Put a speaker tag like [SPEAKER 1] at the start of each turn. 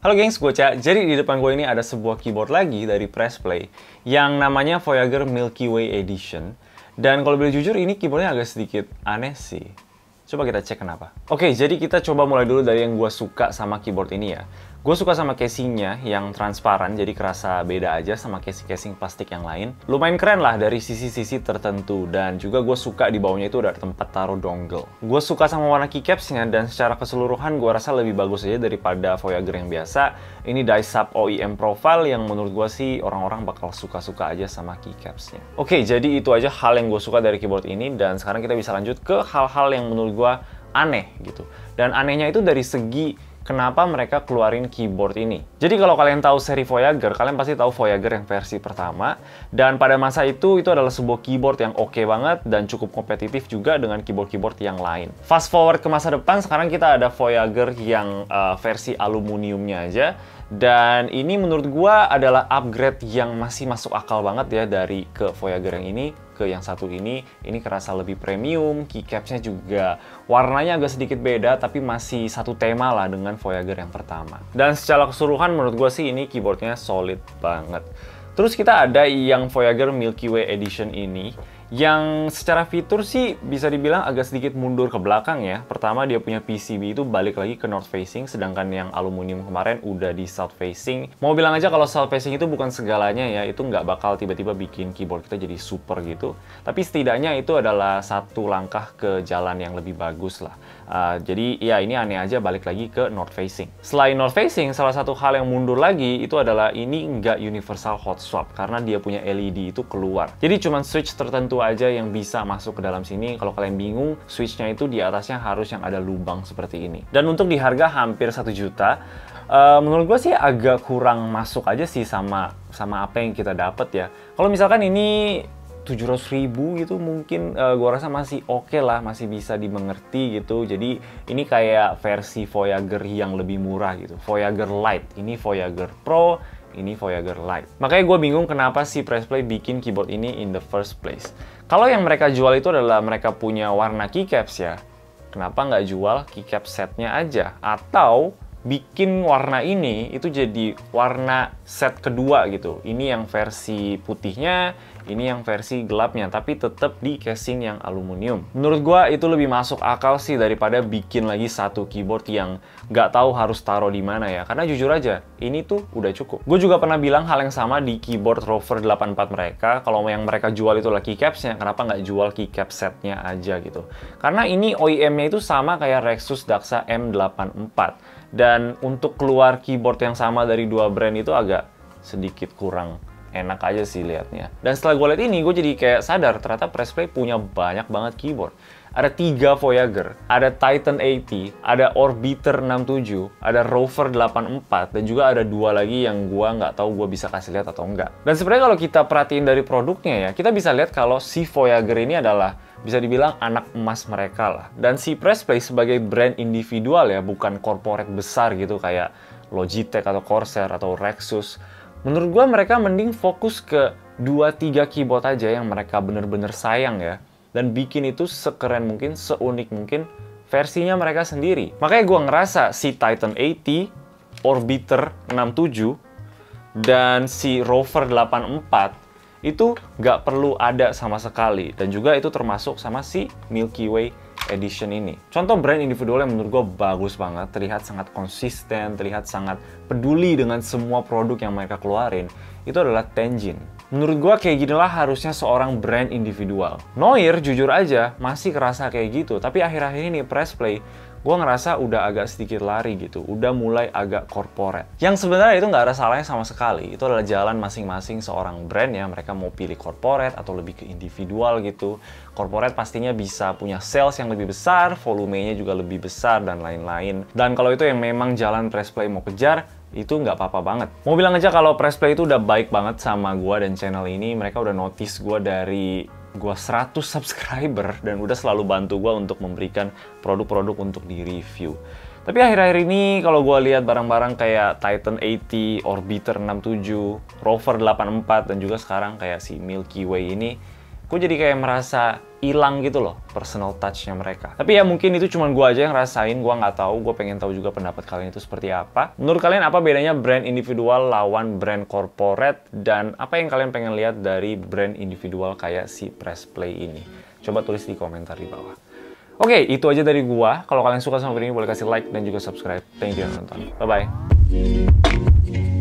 [SPEAKER 1] Halo gengs, gue Ca. Jadi di depan gue ini ada sebuah keyboard lagi dari Pressplay yang namanya Voyager Milky Way Edition. Dan kalau boleh jujur, ini keyboardnya agak sedikit aneh sih. Coba kita cek kenapa. Oke, jadi kita coba mulai dulu dari yang gue suka sama keyboard ini ya. Gue suka sama casingnya yang transparan, jadi kerasa beda aja sama casing-casing plastik yang lain. Lumayan keren lah dari sisi-sisi tertentu, dan juga gue suka di bawahnya itu ada tempat taruh dongle. Gue suka sama warna keycapsnya, dan secara keseluruhan gue rasa lebih bagus aja daripada Voyager yang biasa. Ini Daisaps OEM Profile yang menurut gue sih orang-orang bakal suka-suka aja sama keycapsnya. Oke, jadi itu aja hal yang gue suka dari keyboard ini, dan sekarang kita bisa lanjut ke hal-hal yang menurut gue aneh gitu. Dan anehnya itu dari segi kenapa mereka keluarin keyboard ini. Jadi kalau kalian tahu seri Voyager, kalian pasti tahu Voyager yang versi pertama. Dan pada masa itu adalah sebuah keyboard yang oke banget dan cukup kompetitif juga dengan keyboard-keyboard yang lain. Fast forward ke masa depan, sekarang kita ada Voyager yang versi aluminiumnya aja. Dan ini menurut gua adalah upgrade yang masih masuk akal banget ya dari ke Voyager yang ini ke yang satu ini kerasa lebih premium, keycapsnya juga warnanya agak sedikit beda tapi masih satu tema lah dengan Voyager yang pertama. Dan secara keseluruhan menurut gue sih ini keyboardnya solid banget. Terus kita ada yang Voyager Milky Way Edition ini yang secara fitur sih bisa dibilang agak sedikit mundur ke belakang ya. Pertama dia punya PCB itu balik lagi ke north facing, sedangkan yang aluminium kemarin udah di south facing. Mau bilang aja kalau south facing itu bukan segalanya ya, itu nggak bakal tiba-tiba bikin keyboard kita jadi super gitu. Tapi setidaknya itu adalah satu langkah ke jalan yang lebih bagus lah. Jadi ya ini aneh aja balik lagi ke north facing. Selain north facing, salah satu hal yang mundur lagi itu adalah ini nggak universal hot swap karena dia punya LED itu keluar. Jadi cuma switch tertentu aja yang bisa masuk ke dalam sini. Kalau kalian bingung, switchnya itu di atasnya harus yang ada lubang seperti ini. Dan untuk di harga hampir 1 juta, menurut gue sih agak kurang masuk aja sih sama apa yang kita dapat ya. Kalau misalkan ini 700.000 gitu mungkin gua rasa masih oke lah, masih bisa dimengerti gitu. Jadi ini kayak versi Voyager yang lebih murah gitu. Voyager Lite, ini Voyager Pro, ini Voyager Lite. Makanya gue bingung kenapa si Pressplay bikin keyboard ini in the first place. Kalau yang mereka jual itu adalah mereka punya warna keycaps ya, kenapa nggak jual keycap setnya aja? Atau bikin warna ini itu jadi warna set kedua gitu. Ini yang versi putihnya, ini yang versi gelapnya, tapi tetap di casing yang aluminium. Menurut gua itu lebih masuk akal sih daripada bikin lagi satu keyboard yang nggak tahu harus taruh di mana ya. Karena jujur aja, ini tuh udah cukup. Gue juga pernah bilang hal yang sama di keyboard Rover 84 mereka. Kalau yang mereka jual itu adalah keycapsnya, kenapa nggak jual keycap setnya aja gitu? Karena ini OEM-nya itu sama kayak Rexus Daxa M84. Dan untuk keluar keyboard yang sama dari dua brand itu agak sedikit kurang enak aja sih liatnya. Dan setelah gue lihat ini, gue jadi kayak sadar ternyata Pressplay punya banyak banget keyboard. Ada 3 Voyager, ada Titan 80, ada Orbiter 67, ada Rover 84, dan juga ada 2 lagi yang gue nggak tahu gue bisa kasih lihat atau enggak. Dan sebenarnya kalau kita perhatiin dari produknya ya, kita bisa lihat kalau si Voyager ini adalah bisa dibilang anak emas mereka lah. Dan si Pressplay sebagai brand individual ya, bukan corporate besar gitu kayak Logitech atau Corsair atau Rexus. Menurut gue mereka mending fokus ke 2-3 keyboard aja yang mereka bener-bener sayang ya. Dan bikin itu sekeren mungkin, seunik mungkin versinya mereka sendiri. Makanya gue ngerasa si Titan 80, Orbiter 67, dan si Rover 84 itu nggak perlu ada sama sekali. Dan juga itu termasuk sama si Milky Way Edition ini. Contoh brand individual yang menurut gue bagus banget, terlihat sangat konsisten, terlihat sangat peduli dengan semua produk yang mereka keluarin, itu adalah Tenjin. Menurut gue kayak ginilah harusnya seorang brand individual. Noir jujur aja masih kerasa kayak gitu, tapi akhir-akhir ini Pressplay gue ngerasa udah agak sedikit lari gitu, udah mulai agak corporate. Yang sebenarnya itu nggak ada salahnya sama sekali, itu adalah jalan masing-masing seorang brand ya, mereka mau pilih corporate atau lebih ke individual gitu. Corporate pastinya bisa punya sales yang lebih besar, volumenya juga lebih besar, dan lain-lain. Dan kalau itu yang memang jalan Pressplay mau kejar, itu nggak apa-apa banget. Mau bilang aja kalau Pressplay itu udah baik banget sama gue dan channel ini, mereka udah notice gue dari gue 100 subscriber dan udah selalu bantu gue untuk memberikan produk-produk untuk di-review. Tapi akhir-akhir ini kalau gue lihat barang-barang kayak Titan 80, Orbiter 67, Rover 84, dan juga sekarang kayak si Milky Way ini, gue jadi kayak merasa hilang gitu loh personal touch-nya mereka. Tapi ya mungkin itu cuma gue aja yang rasain, gue nggak tahu. Gue pengen tahu juga pendapat kalian itu seperti apa. Menurut kalian apa bedanya brand individual lawan brand corporate, dan apa yang kalian pengen lihat dari brand individual kayak si Pressplay ini? Coba tulis di komentar di bawah. Oke, itu aja dari gua. Kalau kalian suka sama video ini boleh kasih like dan juga subscribe. Thank you udah nonton. Bye bye.